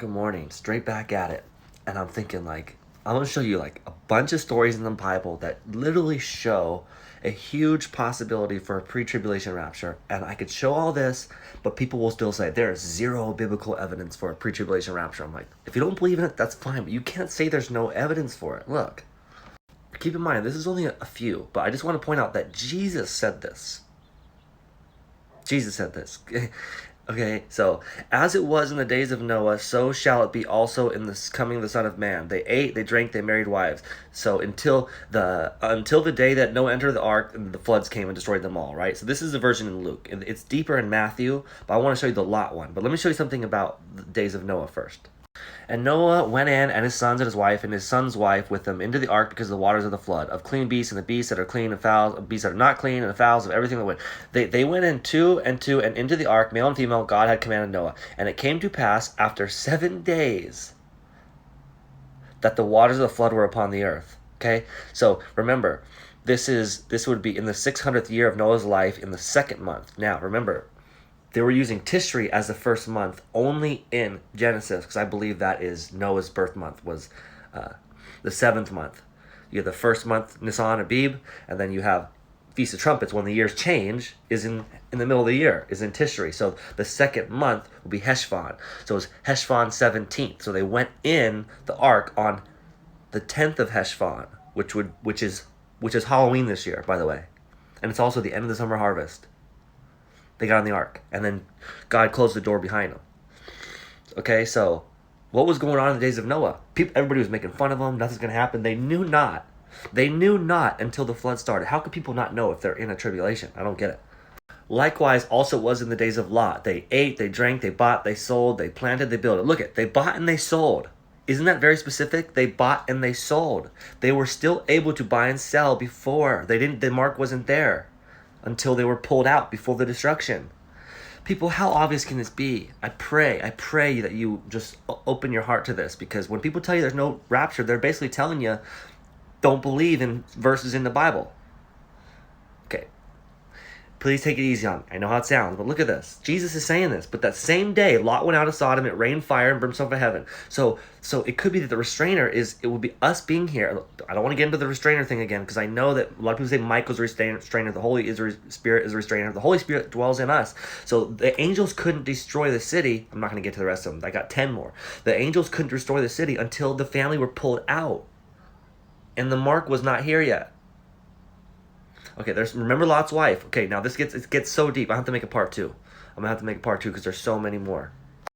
Good morning. Straight back at it. And I'm thinking I'm going to show you a bunch of stories in the Bible that literally show a huge possibility for a pre-tribulation rapture. And I could show all this, but people will still say there is zero biblical evidence for a pre-tribulation rapture. I'm like, if you don't believe in it, that's fine. But you can't say there's no evidence for it. Look, keep in mind, this is only a few, but I just want to point out that Jesus said this. Jesus said this. Okay, so as it was in the days of Noah, so shall it be also in the coming of the Son of Man. They ate, they drank, they married wives. So until the day that Noah entered the ark, and the floods came and destroyed them all. Right. So this is the version in Luke. It's deeper in Matthew, but I want to show you the Lot one. But let me show you something about the days of Noah first. And Noah went in, and his sons and his wife, and his son's wife with them into the ark because of the waters of the flood, of clean beasts and the beasts that are clean, and fowls, beasts that are not clean, and the fowls of everything that went. They went in two and into the ark, male and female, God had commanded Noah. And it came to pass after 7 days that the waters of the flood were upon the earth. Okay? So remember, this would be in the 600th year of Noah's life in the second month. Now, remember, they were using Tishri as the first month only in Genesis, because I believe that is Noah's birth month, was the 7th month. You have the first month, Nisan, Abib, and then you have Feast of Trumpets, when the years change, is in the middle of the year, is in Tishri. So the second month will be Heshvan. So it's Heshvan 17th. So they went in the ark on the 10th of Heshvan, which is Halloween this year, by the way. And it's also the end of the summer harvest. They got on the ark, and then God closed the door behind them. Okay, so what was going on in the days of Noah? Everybody was making fun of them. Nothing's going to happen. They knew not. They knew not until the flood started. How could people not know if they're in a tribulation? I don't get it. Likewise, also was in the days of Lot. They ate, they drank, they bought, they sold, they planted, they built. Look at, they bought and they sold. Isn't that very specific? They bought and they sold. They were still able to buy and sell before. The mark wasn't there until they were pulled out before the destruction. People, how obvious can this be? I pray that you just open your heart to this, because when people tell you there's no rapture, they're basically telling you don't believe in verses in the Bible. Okay, please take it easy on me. I know how it sounds, but look at this. Jesus is saying this, but that same day, Lot went out of Sodom, it rained fire and brimstone from heaven. So it could be that the restrainer it would be us being here. I don't want to get into the restrainer thing again, because I know that a lot of people say Michael's a restrainer, the Holy Spirit is a restrainer, the Holy Spirit dwells in us. So the angels couldn't destroy the city. I'm not going to get to the rest of them. I got 10 more. The angels couldn't destroy the city until the family were pulled out. And the mark was not here yet. Okay, remember Lot's wife. Okay, now it gets so deep. I have to make a part 2. I'm going to have to make a part 2 because there's so many more.